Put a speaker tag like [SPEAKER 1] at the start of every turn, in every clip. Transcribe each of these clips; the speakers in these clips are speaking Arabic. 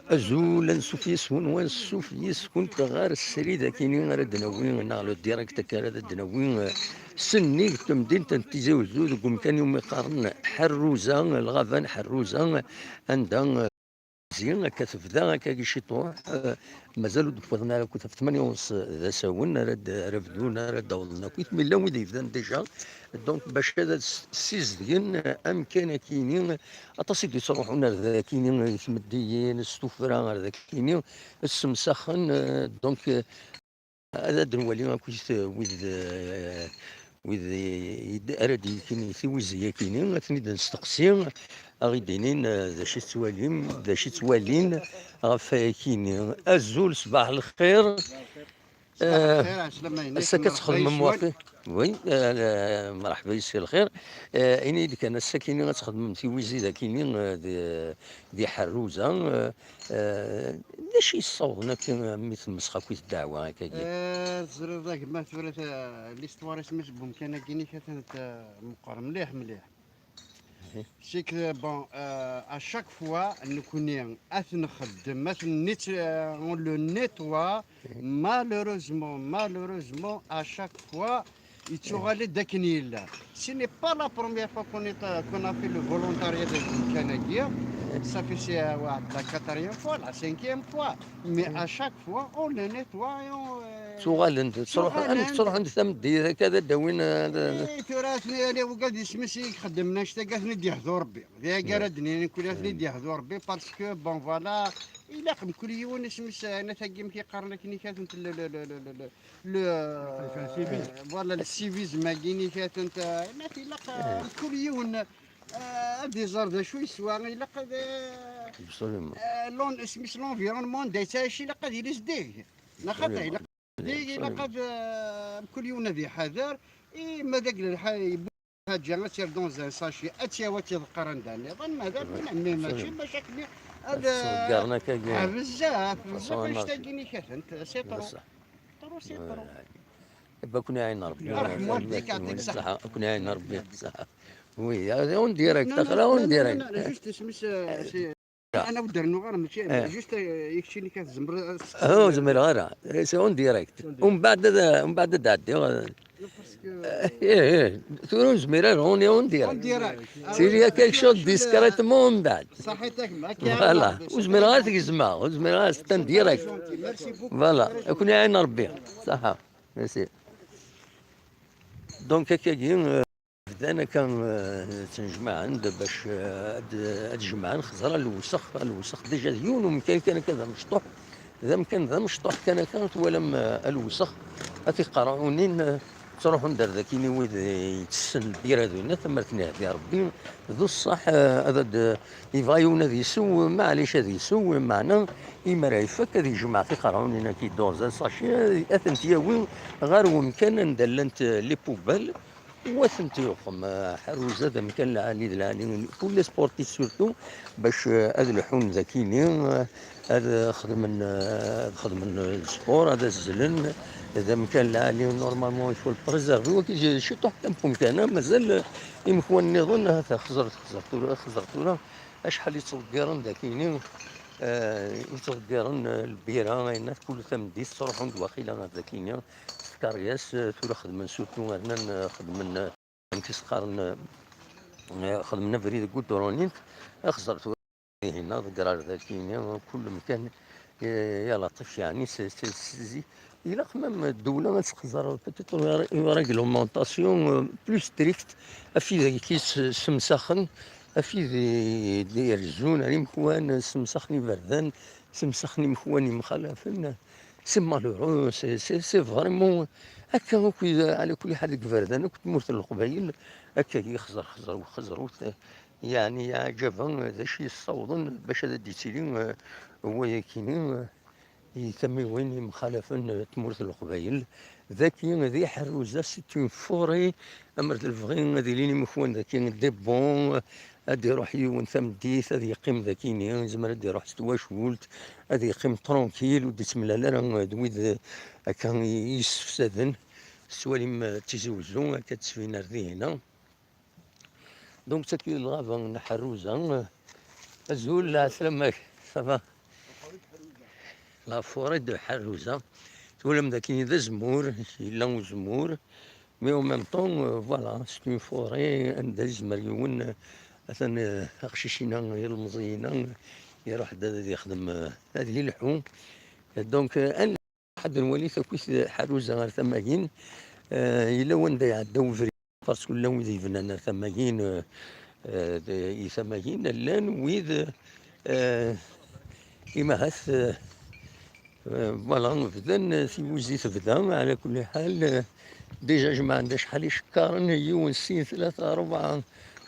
[SPEAKER 1] أزول نسوفيس وين سوفيس كنت غير السريدة كيني غير الدناوين نغلو ديريكت كان الدناوين سني تمدين تنتيزي وزود قوم كان يوم يقارن حروزة الغابان حروزة عندها زين كتبدا كي طوح مازالوا دفضنا كنت في 8 ونص ذا ساون رفدونا دولنا كنت من لون يبدا ديجا دونك باش هذا السيزدين امكان كاينين اتصيد يصرحونا ذا كاينين الثمديين السفرة ذا كاينين السمسخن دونك هذا دنوالي كويس وإذ أراد كاين ثوزية كاينين ثني نستقسي أغيدينين ذا شي توالين ذا شي توالين غف كاينين أزول صباح الخير.
[SPEAKER 2] صباح الخير عسلامة عليك
[SPEAKER 1] هسه كتخدم موافق وي مرحبا يسير الخير. اني اللي كان هسه كاينين غتخدم في وزيده كاينين دي حروزه لا شي صوغنا مثل مسخه كويس الدعوه هكاكي
[SPEAKER 2] زرير كما تورث ليستوار سميت بمكان كاينين كانت مقارن مليح مليح سي كو بون اشاك فوا نكوني نخدم نيت اون لو نيتوا malheureusement à chaque fois يتشغل داك نيلا سي ني با لا بروميير فوا كون في لو فولونتاريا ديال الكنديه صافي سي واحد لا كاتريام فوا لا سانكيام فوا مي ا شاك فوا اون لو نيتوايون
[SPEAKER 1] تشغل انت تروح عند ثمدي كذا داوين
[SPEAKER 2] تراثني انا وقال يسمسي خدمنا اشتاقتني يحضر ربي ذا قردني كل يحضر ربي باسكو بون فوالا إلا قم كل يوم اسمس أنا تاقيم كي قارنا كني كانت فوالا السيفيز ما كيني كانت أنا في لقى كل يوم دي زار ذا شوي سوا إلا قد لون اسمس لونفيرونمون دايتا شي لقى ديال زديك لقد إلا ديك لقد كل يوم ذي حذر إي ما ذاك الحي هاد تير دون زان ساشي اتيا واتي القرن داني ظن هذا ماشي مشاكل هذا بزاف باش تلقيني كثنت سي طرو سي طرو
[SPEAKER 1] كنا عين ربي
[SPEAKER 2] يرحم والديك يعطيك الصحة
[SPEAKER 1] كنا عين ربي الصحة وي هذا اون ديريكت اخرى اون ديريكت
[SPEAKER 2] لا جوست سميت انا ودرنو غير ماشي جوست يكشيني كتزمر
[SPEAKER 1] زمر غير سي اون ديريكت ومن بعد تعدي ايه تورون زميران اون ديريكت سيريا كيك شوت ديسكريتمون من بعد
[SPEAKER 2] صحيتك معاك
[SPEAKER 1] فوالا وزمير غير تكزما وزمير غير ستان ديريكت فوالا كنا عين ربي صحة ميرسي دونك هكاكي انا كان تنجمع عند باش تجمع خزر الوسخ ديجا ديون ومكان كان كذا مشطوح ذا مكان ذا مشطوح كانت ولم الوسخ هاتي قرعونين تروحوا ندير ذا كيني ويد يتسن البير هذونا ثم تنادي ربي ذو الصح هذا يفايونا ذي سو معليش هذي سو معنا إما راه يفك هذي جمع في قرعونين كي دوزا صاشي أثنتيا وين غير ومكان ندلنت لي بوبال وثمت يوقم حروزه ذا مكان العالي العالي كل سبورتيف سورتو باش هذا الحون ذاكيني هذا خدم السبور هذا الزلن هذا مكان العالي نورمالمون يفو البريزيرفي وكي شي طوح كان كان مازال يمكن نظن هذا خزرت شحال يتصدرن ذاكيني يتصدرن البيره الناس كل ثم ديس تروحون دواخيلا ذاكيني كارياس ثورة خدمنا سورتو هنا خدمنا انتسقارن خدمنا فريد قدرونين خسرت هنا قرار ذاكينيا كل مكان يا لطيف يعني سي إلا قمم الدولة ما تخزر ريغلومونطاسيون بلو ستريكت في كيس سمسخن في ديال الزون علي مكوان سمسخني بردان سمسخني مكواني مخالفين سي مالورو سي فريمون هكا على كل حال كبرد انا كنت مرت القبايل هكا يخزر يعني عجبا ذا شي الصوضن باش هذا ديتيلي هو كاينين يتمي وين مخالفا تمورت القبايل ذاكي ذي حروزه سيتون فوري امرت الفغين ذي ليني مخوان ذاكي دي بون هادي يروح يون ثم ديث هادي يقيم ذاكيني زعما هادي يروح ستواش ولت هادي يقيم ترونكيل وديت ملالا راه دويد هكا يستفسدن السواليم تيزوزو هكا تسفينا ذي هنا دونك تاكي الغابة حروزة الزول لا سلامك صافا لا فوري دو حروزة تولم ذاك ذا زمور إلا زمور مي أو ميم طون فوالا سيت اون فوري عندها يزمر يون مثلا أقشيشينا يلمزينا يروح يخدم هذه يلحو دونك أنا حد نولي ثاكويت حروزة غير ثماكين إلا وين يعداو فري باسكو لا ويد يفنان ثماكين ثماكين لان ويد إما هاث فوالا فدان سيوزي تبدا على كل حال ديجا جمعنا شحال يشكرن يون سين 3 4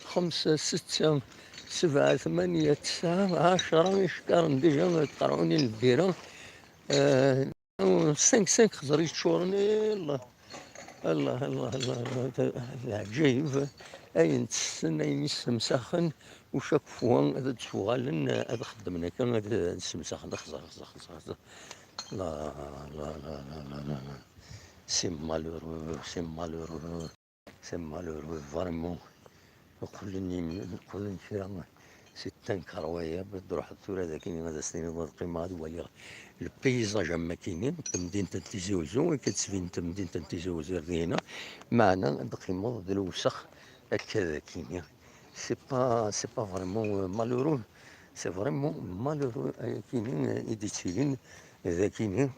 [SPEAKER 1] 5 6 7 8 9 10 يشكرن ديجا يقطعوني البيرة 5 خزر يتشورني الله الله الله الله العجيب أين تسن أين يسمسخن وشاك فوان هذا تسوغالن هذا خدمنا كان هذا السمسخن خزر خزر خزر لا لا لا لا لا لا سي مالورو سي مالورو سي مالورو فريمون نقول فيها سي تنكروية بدروح الثورة ذاكين هذا سنين القيمة هذا ولي البيزاج ما كاينين تمدينة تيزي وزو كتسفين تمدينة تيزي وزو هنا معنا القيمة د الوسخ هكذا كاين سي با فريمون مالورو سي فريمون مالورو كاينين إيديتيلين ذاكينين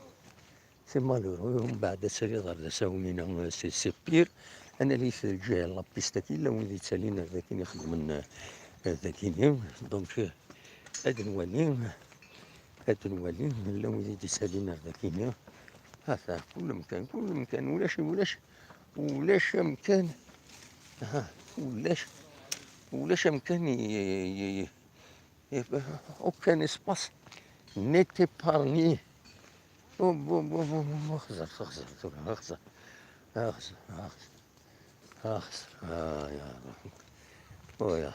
[SPEAKER 1] سي مالورو ومن بعد سالي غير ساونينا سي بير انا اللي الجهه لابيستا كاين لا وين تالينا ذاكين يخدم ذاكين دونك هاد نوالي لا وين تسالينا ذاكين هذا كل مكان ولاش مكان ولاش مكان اوكان اسباس نيتي بارني خزر يا ويا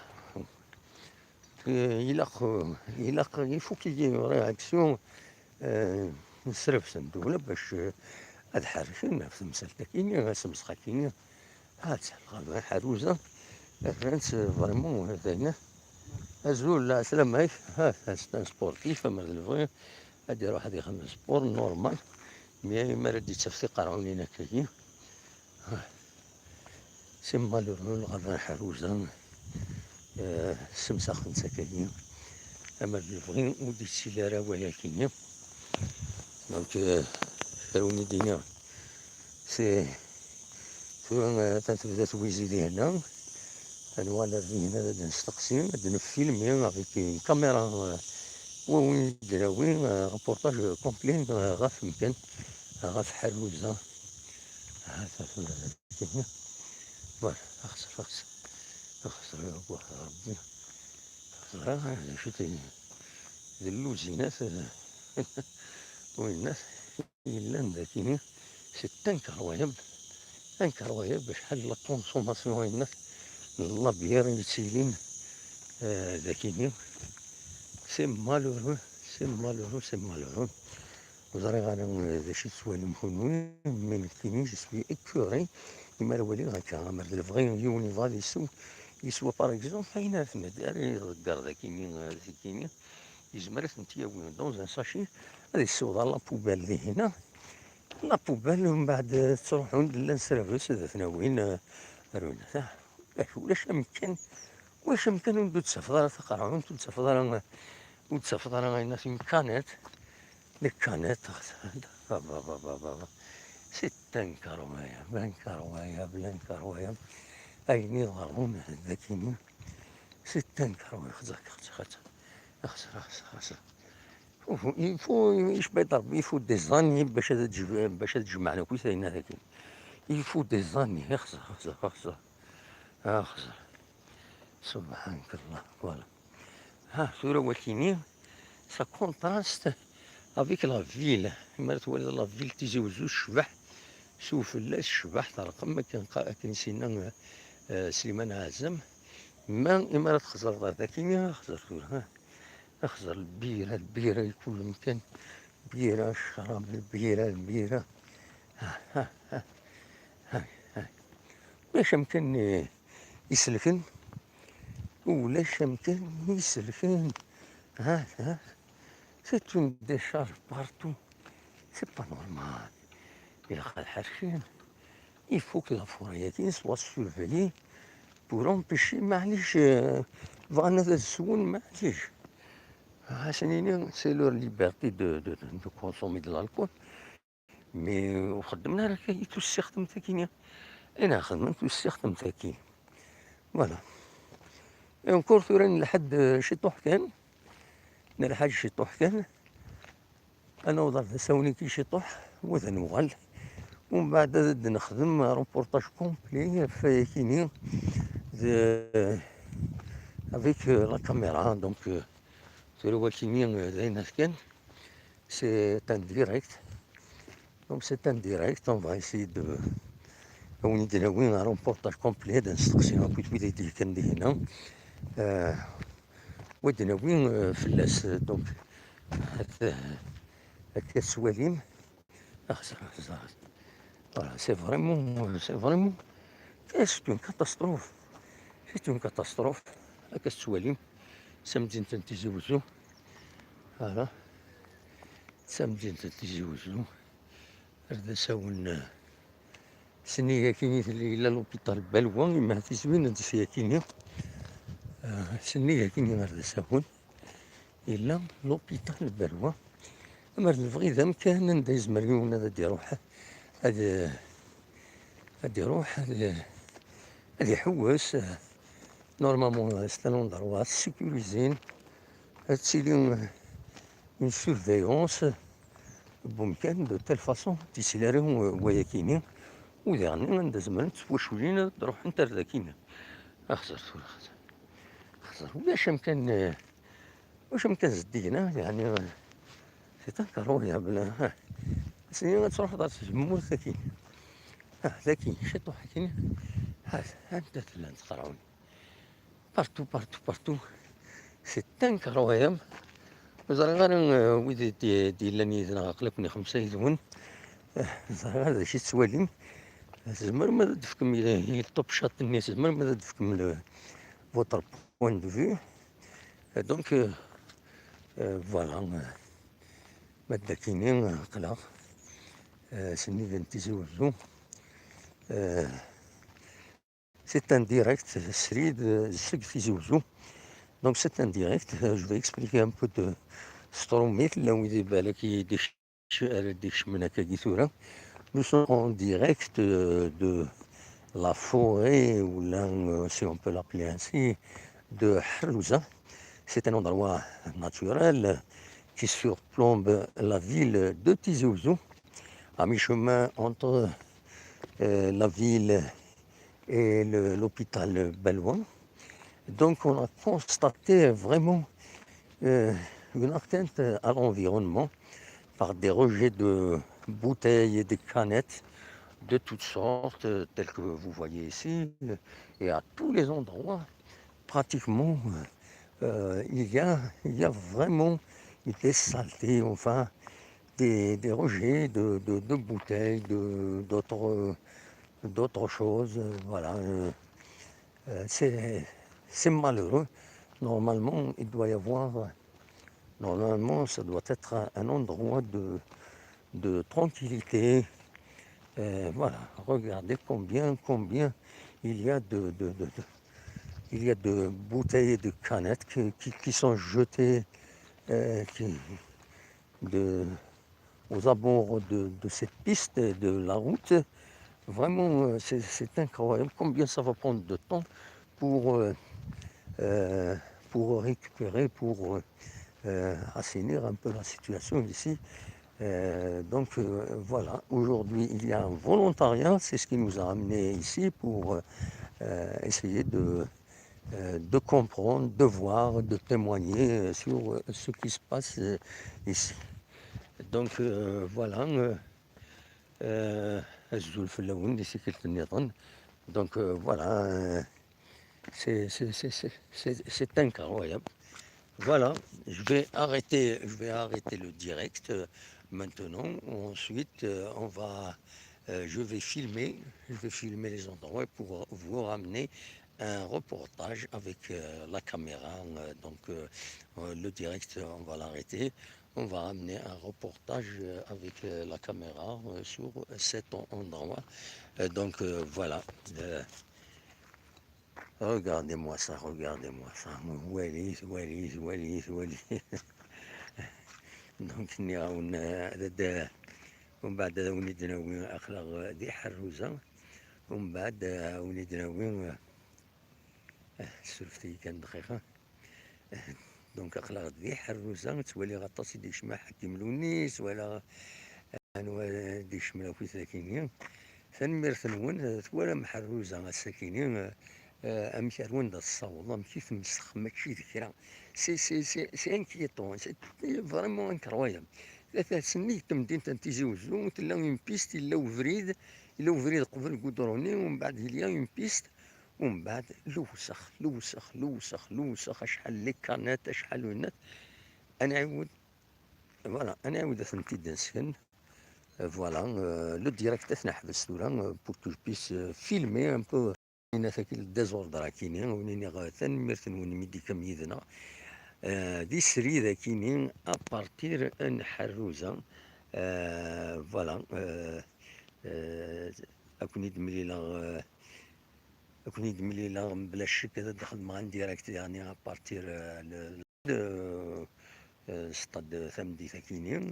[SPEAKER 1] il faut qu'il y ait une réaction نصرف سندولة باش هاد حارشين نفس مسلتكين نفس مسخاكين هاد الغابة حروزة فرانس فريمون هذانا أزول لا سلام هاي هاد سبورتيف أما الفغي هاد يروح هاد يخدم سبور نورمال مي ما ردي تفسي قرعوني هنا كاين سي مالورو الغابة حروزة السمسخ نساكاين أما الفغي ودي السيلارة ولكن دونك شاروني دينا سي ثورة تبدا تويزيدي هنا أنواع هنا نستقسم نفيلم افيك كاميرا وين دراوين ريبورتاج كومبلي غاف مكان غاف حروزة هذا كاين فوالا أخسر يا بوح ربي أخسر شتي اللوزينات والناس إلا ذاكيني سي تنكرويب بشحال لا كونسوماسيون الناس لابيير يتسيلين ذاكيني سي مالورو وزري انا ذا شي سوالم خنوي من كيني جو سوي اكوري كيما الولي هكا مرد الفغي يوني غادي يسوى باغ اكزومبل كاينه في المدار يغار ذاكيني يزمر نتياوي دون ان ساشي هذه السوضه لا بوبال اللي هنا لا بوبال ومن بعد تروحون للسيرفيس هذا ثناوين روينا واش امكن ندو تسافر تقرعون وتسافر الناس كانت لكانت بابا سي بلانكرويا اين يظهرون ذاكيني سي تنكرويا خسر يفو بيضرب يفو دي زاني باش تجمعنا كويس هنا ذاكين يفو دي زاني خسر سبحانك الله فوالا صورة وكيني سا كونتراست افيك لا فيل كما تولي لا فيل تيجي وزوج الشبح شوف الشبح ترقم كان سينا سليمان عازم ما إمارة خزر ذاكيني خزر البيرة كل مكان بيرة الشراب البيرة واش يمكن يسلكن ولاش يمكن يسلكن C'est une décharge partout. C'est pas normal. Il faut que la forêt soit surveillée pour empêcher معليش بغانا السون معليش عشان c'est leur liberté de consommer de l'alcool. Mais وخدمنا راه كاين تستخدم تاكينيا انا خدمت تستخدم تاكين فوالا اونكور ثوران لحد شطوح كان نلحد شطوح كان انا وضرت ساوني كي شطوح وذنوغل ومن بعد نخدم روبورتاج كومبلي في كيني avec la caméra donc sur le Wakini c'est un direct donc c'est un direct on va essayer de ندير un reportage complet d'instruction كنت بديت كندي هنا ودنا وين فلاس دونك هكا السواليم اخسر voilà c'est vraiment c'est une catastrophe هكا السواليم سمدين تنتزوزو فوالا سمدين تنتزوزو هذا ساون سنية كيني إلا لوبيتال بلوى ما تزوين هاد فيها كيني سنية كيني هذا ساون إلا لوبيتال بلوى أما الفغي ذا مكان ندايز مريون هذا يروح هذا يروح هذا يحوس نورمالمون سي ان اندروا سيكوريزين تسيلي اون سورفيونس بمكان دو تيل فاسون تيسيلاريهم ويا كيني وديرني ندز من تفوشولينا تروح انت ذاكينا خسرت واش مكان زدينا يعني سي ان كرويا بلا سينا تروح دار تجمور ذاكين ذاكين شطو حكيني انت تقراوني partout c'est incroyable زرا غير ويدي ديالني قلبني 5 يزون زرا هذا شي سواليم زمر ما دفكم هي الطوب شات الناس زمر ما دفكم فوتر بوين دو فيو دونك فوالا ما داكينين قلا سني فنتيزوزو c'est un direct سريد السق في زوزو donc c'est un direct je vais expliquer un peu de ستروميت لا ويدي بالك يديش ديش من هكا كيثورا nous sommes en direct de la forêt ou là si on peut l'appeler ainsi de Harouza. C'est un endroit naturel qui surplombe la ville de Tizi Ouzou à mi-chemin entre la ville et l'hôpital Belouan. Donc on a constaté vraiment une atteinte à l'environnement par des rejets de bouteilles et de canettes de toutes sortes, telles que vous voyez ici, et à tous les endroits, pratiquement, il y a vraiment des saletés, enfin, des rejets de bouteilles, d'autres choses, voilà. C'est malheureux. Normalement, il doit y avoir, normalement, ça doit être un endroit de tranquillité. Voilà, regardez combien il y a de bouteilles et de canettes qui sont jetées aux abords de cette piste de la route. Vraiment, c'est incroyable combien ça va prendre de temps pour récupérer, pour assainir un peu la situation ici. Donc voilà, aujourd'hui il y a un volontariat, c'est ce qui nous a amenés ici pour essayer de comprendre, de voir, de témoigner sur ce qui se passe ici. Donc voilà, donc voilà, c'est incroyable. Voilà, je vais arrêter le direct maintenant. Ensuite, je vais filmer les endroits pour vous ramener un reportage avec la caméra. Donc, le direct, on va l'arrêter. On va amener un reportage avec la caméra sur cet endroit. Donc, voilà. Regardez-moi ça, regardez-moi ça. Wallis, Wallis, Wallis, Wallis. دونك نراون هذا ومن بعد وليد ناوي اخلاق دي حروزه ومن بعد وليد ناوي سلفتي كان دقيقه دونك اخلاق دي حروزه تولي غطاس ديك شما حكيم لونيس ولا انا ديك شما في ساكنين ثنمير ثنون ثوالا محروزه الساكنين امشارون دا الصوت ماشي تمسخ ماشي ذكرى سي انكيتون سي فريمون انكرويابل ثلاثة سنين تمدين تنتيجي وزو تلا اون بيست الا فريد قبل كودروني ومن بعد هي اون بيست ومن بعد لوسخ لوسخ لوسخ لوسخ شحال لي كانات شحال ونات انا عاود فوالا انا عاود ثنتي نسكن فوالا لو ديريكت اثنا حبس ثورا بور كو بيس فيلمي ان بو هنا ذاك الديزوردرا كاينين ونيني غاثن ميرثن ونميدي كم يدنا دي سري ذا كاينين ابارتير ان حروزه فوالا اكوني دمليلا اكوني دمليلا بلا شك هذا دخل مع ديريكت يعني ابارتير ستاد ثمدي ثاكينين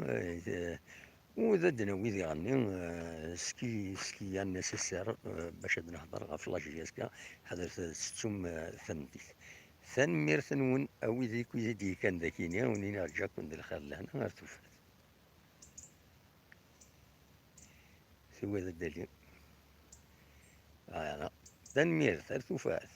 [SPEAKER 1] وذا دناوي ذي غني سكي نسيسير باش نهضر غا فلاجياسكا حضرت ستوم ثمدي ثنمير ثنون اوي ذيك ويدي كان ذاكينيا ونينا رجع كون ذي الخير لهنا غير توفات سوى ذا الدليل ثنمير ثار توفات